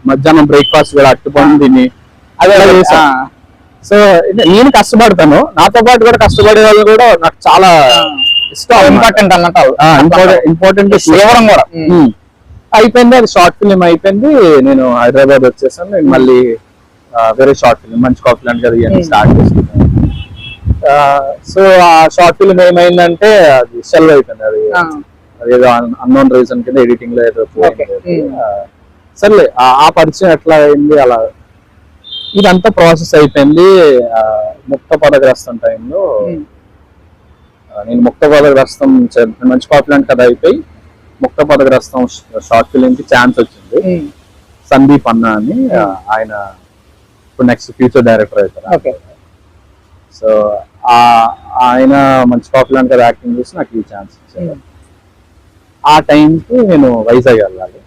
మధ్యాహ్నం బ్రేక్ఫాస్ట్ కూడా అట్టుకొని తిని అదే చేసాను. సో నేను కష్టపడతాను, నాతో పాటు కూడా కష్టపడే వాళ్ళు కూడా నాకు చాలా ఇష్టం. ఇంపార్టెంట్ అన్నట్టు ఇంపార్టెంట్ కూడా అయిపోయింది. అది షార్ట్ ఫిలిం అయిపోయింది. నేను హైదరాబాద్ వచ్చేసాను. నేను మళ్ళీ వేరే షార్ట్ ఫిలిం మంచి కాఫీ లాంటి కదా ఇవన్నీ స్టార్ట్ చేసుకున్నాను. సో ఆ షార్ట్ ఫిలిం ఏమైందంటే అది సెల్ అయిపోయింది. అది ఏదో అన్నోన్ రీజన్ కింద ఎడిటింగ్ లో ఏదో సర్లే ఆ పరిచయం ఎట్లా అయింది అలా ఇదంతా ప్రాసెస్ అయిపోయింది. ముక్త పదగ్రస్తం టైంలో నేను ముక్త పదగ్రస్తం మంచి కాఫీ లాంటి కథ అయిపోయి ముక్త పదగ్రస్తం షార్ట్ ఫిలిం కి ఛాన్స్ వచ్చింది. సందీప్ అన్న అని ఆయన ఇప్పుడు నెక్స్ట్ ఫ్యూచర్ డైరెక్టర్ అవుతారు. సో ఆయన మంచి కాఫీ లాంటి కదా యాక్టింగ్ చేసి నాకు ఈ ఛాన్స్ ఇచ్చారు. ఆ టైంకి నేను వైజాగ్ వెళ్ళాలి.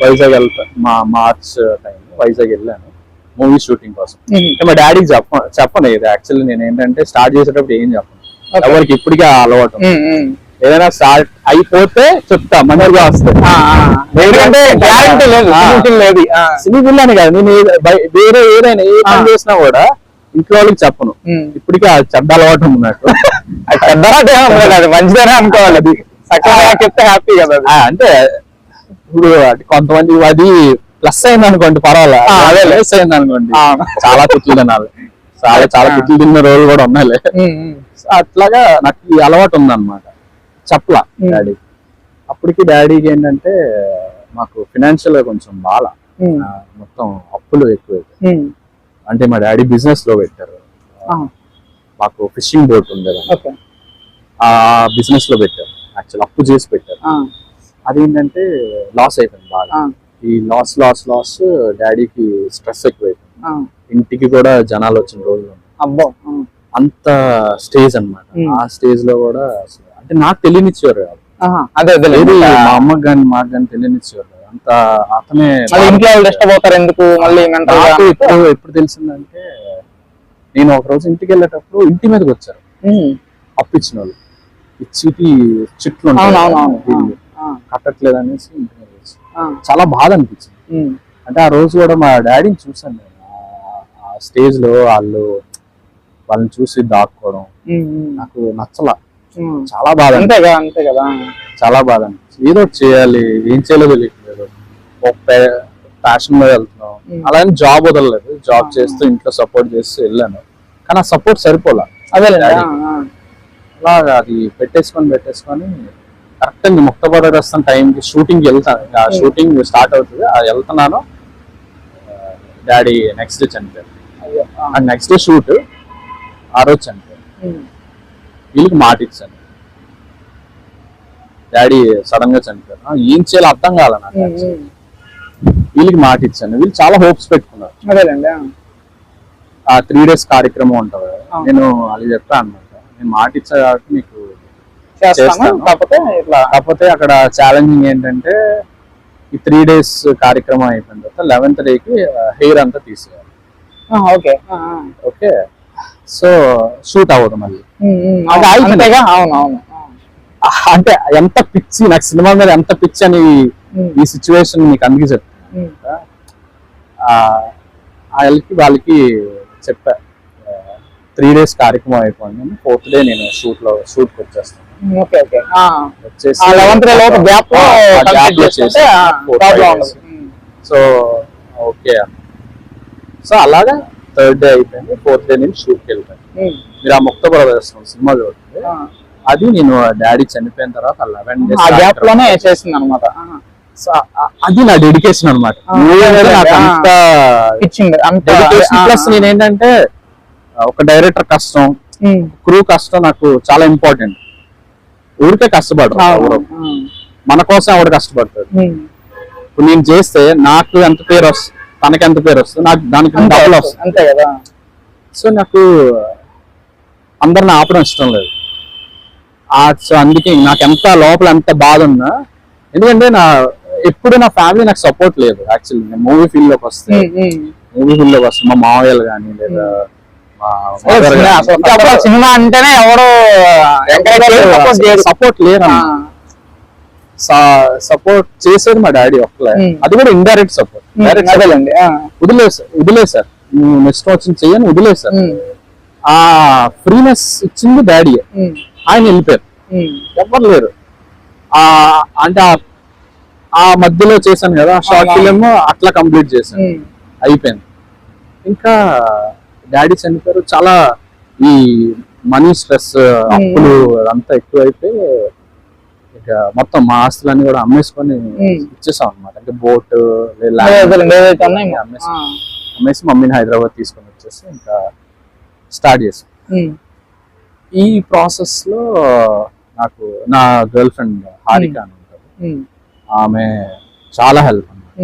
వైజాగ్ వెళ్తా మార్చ్ టైంలో వైజాగ్ వెళ్ళాను మూవీ షూటింగ్ కోసం. మా డాడీకి చెప్పను ఇది యాక్చువల్లీ. నేను ఏంటంటే స్టార్ట్ చేసేటప్పుడు ఏం చెప్పను ఎవరికి, ఇప్పటికే అలవాటు. ఏదైనా స్టార్ట్ అయిపోతే చెప్తా మంచిగా వస్తాయి. సినీ బిల్ అని కాదు, నేను వేరే ఏదైనా ఏ పని చేసినా కూడా ఇంట్లో వాళ్ళకి చెప్పను. ఇప్పటికే చెడ్డ అలవాటు ఉంది నాకు. చెడ్డ అలవాటు మంచిగానే అనుకోవాలి. అది చెప్తే హ్యాపీ కదా. అంటే ఇప్పుడు కొంతమంది అది ప్లస్ అయింది అనుకోండి పర్వాలేదు, అదే లెస్ అయింది అనుకోండి చాలా తిట్లు తినాలి. చాలా తిట్లు తిన్న రోజులు కూడా ఉన్నాయి. అట్లాగా నాకు ఈ అలవాటు ఉందన్నమాట. చెప్పలా డాడీ. అప్పటికి డాడీకి ఏంటంటే మాకు ఫినాన్షియల్ గా కొంచెం బాగా మొత్తం అప్పులు ఎక్కువైతే, అంటే మా డాడీ బిజినెస్ లో పెట్టారు. మాకు ఫిషింగ్ బోట్ ఉండేది, ఆ బిజినెస్ లో పెట్టారు. యాక్చువల్ అప్పు చేసి పెట్టారు. అదేంటంటే లాస్ అయిపోయింది బాగా. ఈ లాస్ డాడీకి స్ట్రెస్ ఎక్కువైపోయింది. ఇంటికి కూడా జనాలు వచ్చిన రోజులు అంత స్టేజ్ అన్నమాట. ఆ స్టేజ్ లో కూడా అంటే నాకు తెలియనిచ్చేవారు కాదు. మా అమ్మకి కానీ మాకు కానీ తెలియనిచ్చేవారు అంత. అతనే ఇంట్లో డిస్టర్బ్ అవుతారు ఎందుకు మళ్ళీ. ఎప్పుడు తెలిసిందంటే నేను ఒక రోజు ఇంటికి వెళ్ళేటప్పుడు ఇంటి మీదకి వచ్చారు అప్పు ఇచ్చిన వాళ్ళు. ఇచ్చి చిట్లు కట్టట్లేదు అనేసి ఇంటి మీద వచ్చి చాలా బాధ అనిపించింది. అంటే ఆ రోజు కూడా మా డాడీని చూసాను నేను. ఆ స్టేజ్ లో వాళ్ళని చూసి దాక్కోవడం నాకు నచ్చలా. చాలా బాధ. అంతే కదా. చాలా బాధ అనిపించింది. ఏదో చేయాలి, ఏం చేయాలో తెలియట్లేదు. ప్యాషన్ మీద వెళ్తున్నాం. అలాగే జాబ్ వదలలేదు, జాబ్ చేస్తూ ఇంట్లో సపోర్ట్ చేస్తూ వెళ్ళాను. కానీ ఆ సపోర్ట్ సరిపోలా. అదేలేండి. అలాగా అది పెట్టేసుకొని కరెక్ట్ ముక్తపడేస్తాను టైంకి షూటింగ్కి వెళ్తాను. ఆ షూటింగ్ స్టార్ట్ అవుతుంది, అది వెళ్తున్నాను, డాడీ నెక్స్ట్ డే చనిపోయారు. అండ్ నెక్స్ట్ డే షూట్, ఆ రోజు చనిపోయారు. వీళ్ళకి మాట ఇచ్చాను, డాడీ సడన్ గా చనిపోయారు. ఏం చేయాలో అర్థం కాల నాకు. వీళ్ళకి మాట ఇచ్చాను, వీళ్ళు చాలా హోప్స్ పెట్టుకున్నారు. అదేలేండి. ఆ 3 days కార్యక్రమం ఉంటుంది, నేను అది చెప్పాను అనమాట, నేను మాట ఇచ్చా కాబట్టి మీకు చేస్తాను. కాకపోతే అక్కడ ఛాలెంజింగ్ ఏంటంటే ఈ 3 days కార్యక్రమం అయిపోయిన తర్వాత 11th డేకి హెయిర్ అంతా తీసేయాలి. ఓకే, సో షూట్ అవ్వదు మళ్ళీ. అంటే ఎంత పిచ్చి నాకు సినిమా మీద, ఎంత పిచ్చి అని ఈ సిచ్యువేషన్ మీకు అందుకే చెప్తాను. వాళ్ళకి చెప్పా 3 days కార్యక్రమం అయిపోయింది, 4th day నేను షూట్కి వచ్చేస్తాను. సో ఓకే, సో అలాగా 3rd day అయిపోయింది, 4th day నేను షూట్కి వెళ్ళిపోయాను. మీరు ఆ ముక్త ప్రదర్శనం సినిమా చూడండి, అది నేను డాడీ చనిపోయిన తర్వాత 11 days చేసింది అనమాట. అది నా డెడికేషన్ అనమాట. ప్లస్ నేను ఏంటంటే ఒక డైరెక్టర్ కష్టం, క్రూ కష్టం నాకు చాలా ఇంపార్టెంట్. ఊరికే కష్టపడరు, మన కోసం ఆవిడ కష్టపడతాడు. ఇప్పుడు నేను చేస్తే నాకు ఎంత పేరు వస్తుంది, తనకి ఎంత పేరు వస్తుంది, నాకు దానికి డబ్బులు వస్తుంది, అంతే కదా. సో నాకు అందరిని ఆపడం ఇష్టం లేదు. సో అందుకే నాకు ఎంత లోపల ఎంత బాధ ఉన్నా, ఎందుకంటే ఎప్పుడు నా ఫ్యామిలీ నాకు సపోర్ట్ లేదు. యాక్చువల్లీ నేను మూవీ ఫీల్డ్ లోకి వస్తే మా మావయ్యలు కానీ లేదా సినిమా అంటేనే ఎవరు సపోర్ట్ లేరు. సపోర్ట్ చేసేది మా డాడీ ఒక్కలే, అది కూడా ఇండైరెక్ట్ సపోర్ట్. వదిలేసారు, నెక్స్ట్ వచ్చింది చెయ్యని వదిలేసారు. ఆ ఫ్రీనెస్ ఇచ్చింది డాడీ, ఆయన వెళ్ళిపోయారు, ఎవరు లేరు. అంటే ఆ మధ్యలో చేశాను కదా షార్ట్ ఫిలిం, అట్లా కంప్లీట్ చేశాను, అయిపోయింది. ఇంకా డాడీ చనిపోయారు, చాలా ఈ మనీ స్ట్రెస్, అప్పులు అంతా ఎక్కువైపోయి ఇక మొత్తం మా ఆస్తులన్నీ కూడా అమ్మేసుకొని ఇచ్చేసాం అనమాట. అంటే బోట్ అమ్మేసి మమ్మీని హైదరాబాద్ తీసుకొని వచ్చేసి ఇంకా స్టార్ట్ చేసాం. ఈ ప్రాసెస్ లో నాకు నా గర్ల్ ఫ్రెండ్ హారిక అని ఉంటారు, ఆమె చాలా హెల్ప్ అన్నమాట.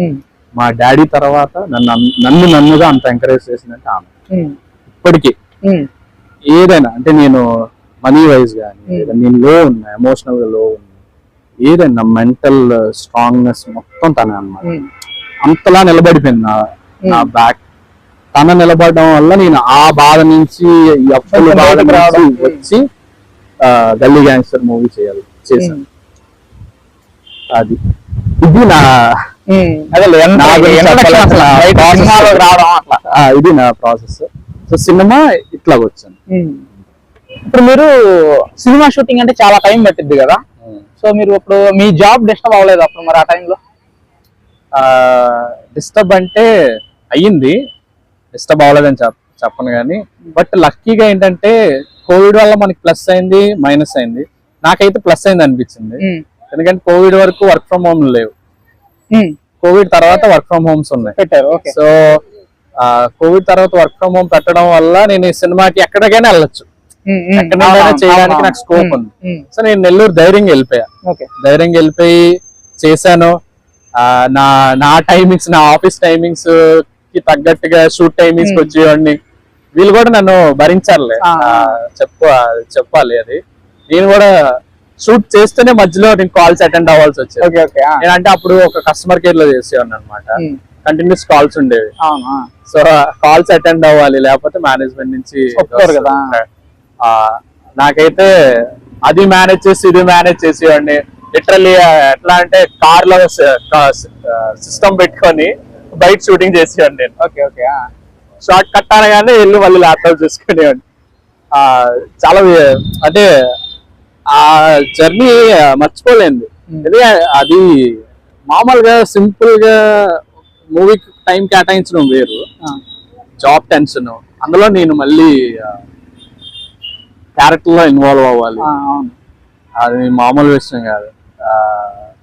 మా డాడీ తర్వాత నన్నుగా అంత ఎంకరేజ్ చేసిందంటే ఆమె. ఇప్పటికీ ఏదైనా అంటే నేను మనీ వైజ్ కానీ నేను లో ఉన్నా, ఎమోషనల్ గా లో ఉన్నా, ఏదైనా మెంటల్ స్ట్రాంగ్నెస్ మొత్తం తనే అన్నమాట. అంతలా నిలబడిపోయింది నా బ్యాక్. తన నిలబడడం వల్ల నేను ఆ బాధ నుంచి, ఈ అప్పుల బాధ నుంచి వచ్చి గల్లీ గ్యాంగ్స్టర్ మూవీ చేశాను. అది ఇది ఇది నా ప్రాసెస్. సో సినిమా ఇట్లా వచ్చాను. ఇప్పుడు మీరు సినిమా షూటింగ్ అంటే చాలా టైం పట్టిద్ది కదా, సో మీరు ఇప్పుడు మీ జాబ్ డిస్టర్బ్ అవ్వలేదు అప్పుడు మరి ఆ టైంలో? డిస్టర్బ్ అంటే అయ్యింది, డిస్టర్బ్ అవ్వలేదని చెప్పను కానీ, బట్ లక్కీగా ఏంటంటే కోవిడ్ వల్ల మనకి ప్లస్ అయింది, మైనస్ అయింది. నాకైతే ప్లస్ అయింది అనిపించింది, ఎందుకంటే కోవిడ్ వరకు వర్క్ ఫ్రమ్ హోమ్ లేవు, కోవిడ్ తర్వాత వర్క్ ఫ్రమ్ హోమ్స్ ఉన్నాయి. సో కోవిడ్ తర్వాత వర్క్ ఫ్రమ్ హోమ్ పెట్టడం వల్ల నేను ఈ సినిమాకి ఎక్కడికైనా వెళ్ళొచ్చు, ఎక్కడైనా చేయడానికి నాకు స్కోప్ ఉంది. సో నేను నెల్లూరు ధైర్యంగా వెళ్ళిపోయి చేశాను. నా టైమింగ్స్, నా ఆఫీస్ టైమింగ్స్ కి తగ్గట్టుగా షూట్ టైమింగ్స్ వచ్చేవాడిని. వీళ్ళు కూడా నన్ను భరించాలి, చెప్పాలి. అది నేను కూడా షూట్ చేస్తేనే మధ్యలో నేను కాల్స్ అటెండ్ అవ్వాల్సి వచ్చేది. నేనంటే అప్పుడు ఒక కస్టమర్ కేర్ లో చేసేవాడిని అనమాట, కంటిన్యూస్ కాల్స్ ఉండేవి. సో కాల్స్ అటెండ్ అవ్వాలి, లేకపోతే మేనేజ్మెంట్ నుంచి నాకైతే అది మేనేజ్ చేసి ఇది మేనేజ్ చేసేవాడిని. లిటరల్లీ ఎట్లా అంటే కార్ లో సిస్టమ్ పెట్టుకొని బయట షూటింగ్ చేసేవాడిని నేను. షార్ట్ కట్ అనగానే వెళ్ళి మళ్ళీ ల్యాప్టాప్ చూసుకునేవాడిని. చాలా అంటే ఆ జర్నీ మర్చిపోలేదు. అది మామూలుగా సింపుల్ గా మూవీకి టైం కేటాయించడం వేరు, జాబ్ టెన్షన్, అందులో నేను మళ్ళీ క్యారెక్టర్ లో ఇన్వాల్వ్ అవ్వాలి, అది మామూలు విషయం కాదు.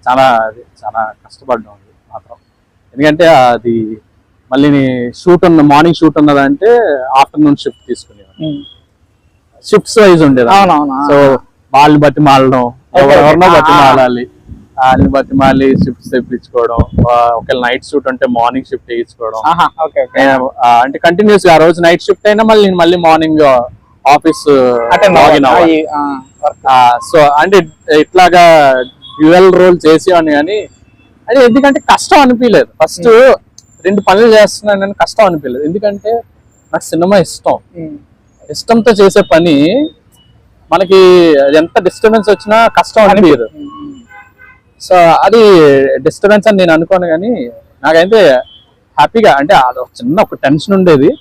చాలా చాలా కష్టపడ్డాం మాత్రం. ఎందుకంటే అది మళ్ళీ షూట్ మార్నింగ్ షూట్ ఉన్నదంటే ఆఫ్టర్నూన్ షిఫ్ట్ తీసుకునేవాడు, షిఫ్ట్స్ వైజ్ ఉండేది. సో వాళ్ళని బట్టి మాలడం, ఎవరెవరినో బట్టి మాలాలి, వాళ్ళని బట్టి మళ్ళీ షిఫ్ట్స్ తెప్పించుకోవడం, ఒకవేళ నైట్ షూట్ అంటే మార్నింగ్ షిఫ్ట్ వేయించుకోవడం. అంటే కంటిన్యూస్ ఆ రోజు నైట్ షిఫ్ట్ అయినా మళ్ళీ మార్నింగ్ ఆఫీస్ లాగిన్ అవ్వాలి. సో అంటే ఇట్లాగా డ్యూయల్ రోల్ చేసేవాడిని, కానీ అది ఎందుకంటే కష్టం అనిపించలేదు. ఫస్ట్ 2 పనులు చేస్తున్నాను కష్టం అనిపించలేదు, ఎందుకంటే నాకు సినిమా ఇష్టం. ఇష్టంతో చేసే పని మనకి ఎంత డిస్టర్బెన్స్ వచ్చినా కష్టం అనిపించదు. సో అది డిస్టర్బెన్స్ అని నేను అనుకోను, కానీ నాకైతే హ్యాపీగా, అంటే అది చిన్న ఒక టెన్షన్ ఉండేది,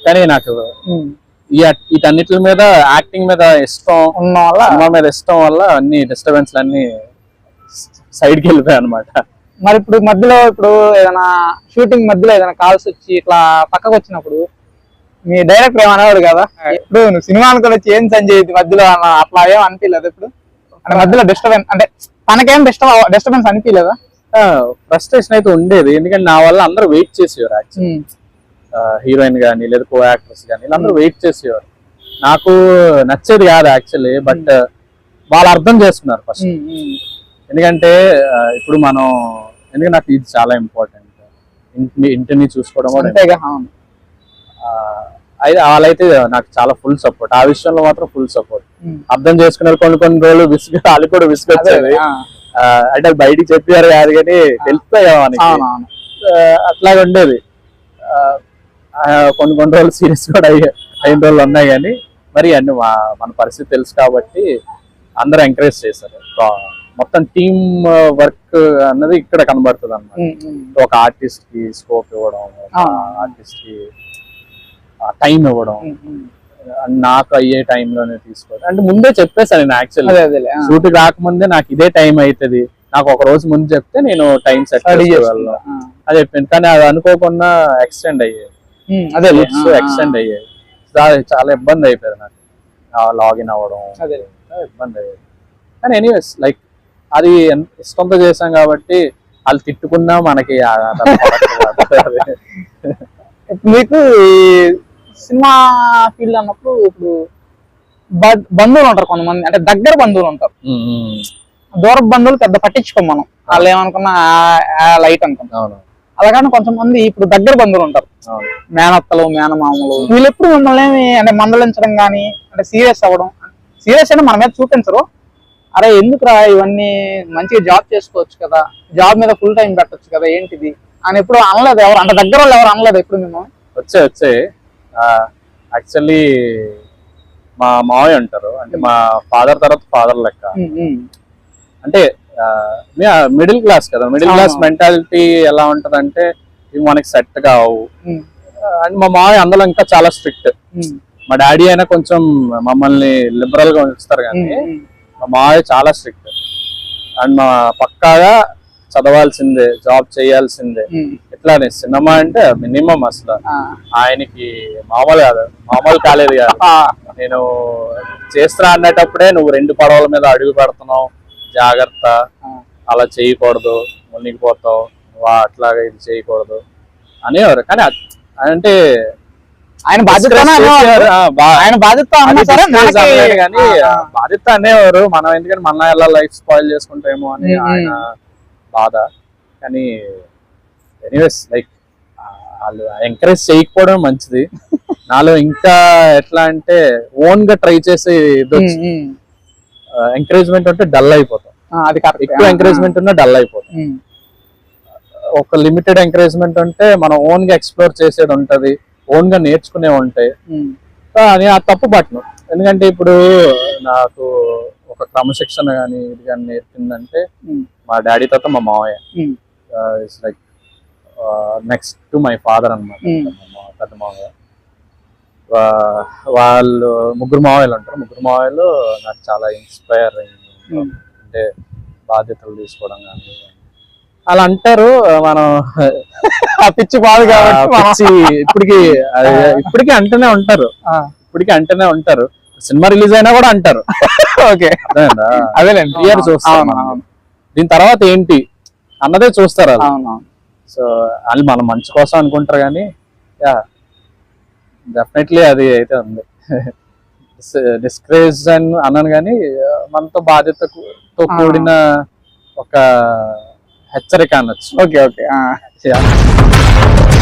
కానీ నాకు వీటన్నిటి మీద యాక్టింగ్ మీద ఇష్టం ఉన్న వల్ల, సినిమా మీద ఇష్టం వల్ల అన్ని డిస్టర్బెన్స్ అన్ని సైడ్కి వెళ్ళిపోయాయి అనమాట. మరి ఇప్పుడు మధ్యలో ఏదైనా షూటింగ్ మధ్యలో ఏదైనా కాల్స్ వచ్చి ఇట్లా పక్కకు వచ్చినప్పుడు మీ డైరెక్టర్ ఏమనేవాడు కదా, ఇప్పుడు నువ్వు సినిమా అనుకుని వచ్చి ఏం సంజయ్ మధ్యలో అట్లా ఏం అనిపించలేదు ఇప్పుడు? అంటే మధ్యలో డిస్టర్బెన్స్, అంటే తనకేం డిస్టర్బెన్స్ అనిపించలేదా? ఫ్రస్ట్రేషన్ అయితే ఉండేది, ఎందుకంటే నా వల్ల అందరూ వెయిట్ చేసేవారు. యాక్చువల్లీ హీరోయిన్ కానీ లేదా కో యాక్టర్స్ కానీ వీళ్ళందరూ వెయిట్ చేసేవారు. నాకు నచ్చేది కాదు యాక్చువల్లీ, బట్ వాళ్ళు అర్థం చేసుకున్నారు ఫస్ట్. ఎందుకంటే ఇప్పుడు ఎందుకంటే నాకు ఇది చాలా ఇంపార్టెంట్, ఇంటిని చూసుకోవడం కూడా. అయితే వాళ్ళైతే నాకు చాలా ఫుల్ సపోర్ట్, ఆ విషయంలో మాత్రం ఫుల్ సపోర్ట్. అర్థం చేసుకున్నారు. కొన్ని రోజులు వాళ్ళు కూడా విసుగొచ్చేది, అంటే బయటికి చెప్పారు కాదు కానీ తెలిసిపోయామని, అట్లాగే ఉండేది. కొన్ని రోజులు సీరియస్ కూడా అయిన రోజులు ఉన్నాయి, కానీ మరి అన్ని మన పరిస్థితి తెలుసు కాబట్టి అందరూ ఎంకరేజ్ చేశారు. మొత్తం టీమ్ వర్క్ అన్నది ఇక్కడ కనబడుతుంది అన్నమాట. ఒక ఆర్టిస్ట్ కి స్కోప్ ఇవ్వడం, ఆర్టిస్ట్ కి టైం ఇవ్వడం, నాకు అయ్యే టైంలోనే తీసుకోవడం. అంటే ముందే చెప్పేసాను నేను, యాక్చువల్లీ షూట్ రాకముందే నాకు ఇదే టైం అవుతుంది, నాకు ఒక రోజు ముందు చెప్తే నేను టైం సెట్ చేసుకోగలను అది చెప్పింది. కానీ అది అనుకోకుండా ఎక్స్టెండ్ అయ్యేది, ఎక్స్టెండ్ అయ్యేది. చాలా ఇబ్బంది అయిపోయింది నాకు లాగిన్ అవ్వడం, ఇబ్బంది అయ్యేది. కానీ ఎనీవేస్ లైక్ అది ఇష్టంతో చేసాం కాబట్టి వాళ్ళు తిట్టుకున్నా మనకి మీకు సినిమా ఫీల్డ్ అన్నప్పుడు ఇప్పుడు బంధువులు ఉంటారు కొంతమంది, అంటే దగ్గర బంధువులు ఉంటారు, దూర బంధువులు పెద్ద పట్టించుకోం మనం, వాళ్ళు ఏమనుకున్నా లైట్ అనుకుంటాం. అలాగని కొంతమంది ఇప్పుడు దగ్గర బంధువులు ఉంటారు, మేనత్తలు మేనమామలు, వీళ్ళు ఎప్పుడు మిమ్మల్ని అంటే మందలించడం కానీ, అంటే సీరియస్ అవ్వడం, సీరియస్ అయినా మన మీద చూపించరు, అరే ఎందుకురా ఇవన్నీ, మంచిగా జాబ్ చేసుకోవచ్చు కదా, జాబ్ మీద ఫుల్ టైం పెట్టచ్చు కదా, ఏంటిది అని ఎప్పుడు అనలేదు ఎవరు, అంటే దగ్గర వాళ్ళు ఎవరు అనలేదు ఎప్పుడు మేము? వచ్చే యాక్చువల్లీ మా మావయ్య అంటారు, అంటే మా ఫాదర్ తర్వాత ఫాదర్ లెక్క. అంటే మిడిల్ క్లాస్ కదా, మిడిల్ క్లాస్ మెంటాలిటీ ఎలా ఉంటదంటే ఇవి మనకి సెట్ కావు. అండ్ మా మావయ్య అందులో ఇంకా చాలా స్ట్రిక్ట్. మా డాడీ అయినా కొంచెం మమ్మల్ని లిబరల్ గా ఉంచుతారు, కానీ మా మావయ్య చాలా స్ట్రిక్ట్. అండ్ మా పక్కాగా చదవాల్సిందే, జాబ్ చేయాల్సిందే. ఇట్లానే సినిమా అంటే మినిమం అసలు ఆయనకి మామూలు కాలేదు కాదు. నేను చేస్తున్నా అన్నటప్పుడే నువ్వు 2 పడవల మీద అడుగు పెడుతున్నావు, జాగ్రత్త, అలా చేయకూడదు, మునిగిపోతావు, అట్లాగా ఇది చేయకూడదు అనేవారు. కానీ అంటే ఆయన బాధ్యత కానీ బాధ్యత అనేవారు మనం, ఎందుకంటే మన ఎలా లైఫ్ స్పాయిల్ చేసుకుంటామేమో అని ఆయన బాధ. కానీ ఎనీవేస్ లైక్ వాళ్ళు ఎంకరేజ్ చేయకపోవడం మంచిది. నాలో ఇంకా ఎట్లా అంటే ఓన్ గా ట్రై చేసి ఎంకరేజ్మెంట్ ఉంటే డల్ అయిపోతాం, ఎక్కువ ఎంకరేజ్మెంట్ ఉన్నా డల్ అయిపోతాం. ఒక లిమిటెడ్ ఎంకరేజ్మెంట్ ఉంటే మనం ఓన్ గా ఎక్స్ప్లోర్ చేసేది ఉంటది, ఓన్ గా నేర్చుకునే ఉంటాయి. అది ఆ తప్పు పట్టను, ఎందుకంటే ఇప్పుడు నాకు ఒక క్రమశిక్షణ కానీ ఇది కానీ నేర్పిందంటే మా డాడీ తర్వాత మా మావయ్య. It's like next to my father అనమాట, పెద్ద మావయ్య. వాళ్ళు 3 మావయ్యలు ఉంటారు, 3 మావయ్యలు నాకు చాలా ఇన్స్పైర్ అయింది. అంటే బాధ్యతలు తీసుకోవడం కానీ అలా అంటారు. మనం ఆ పిచ్చి బాధ కాబట్టి ఇప్పటికీ అంటూనే ఉంటారు, ఆ, ఇప్పటికీ అంటూనే ఉంటారు. సినిమా రిలీజ్ అయినా కూడా అంటారు. ఓకే అదేనా? అదేలేండి. క్లియర్ చూస్తాం అవును, మనం. అవును, దీని తర్వాత ఏంటి అన్నదే చూస్తారు అది. అవును, అవును. సో వాళ్ళు మన మంచి కోసం అనుకుంటారు కానీ యా డెఫినెట్లీ అది అయితే ఉంది. డిస్కరేజ్ అని అన్నాను కానీ మనతో బాధ్యతతో కూడిన ఒక హెచ్చరిక అనొచ్చు. Okay, okay. Yeah.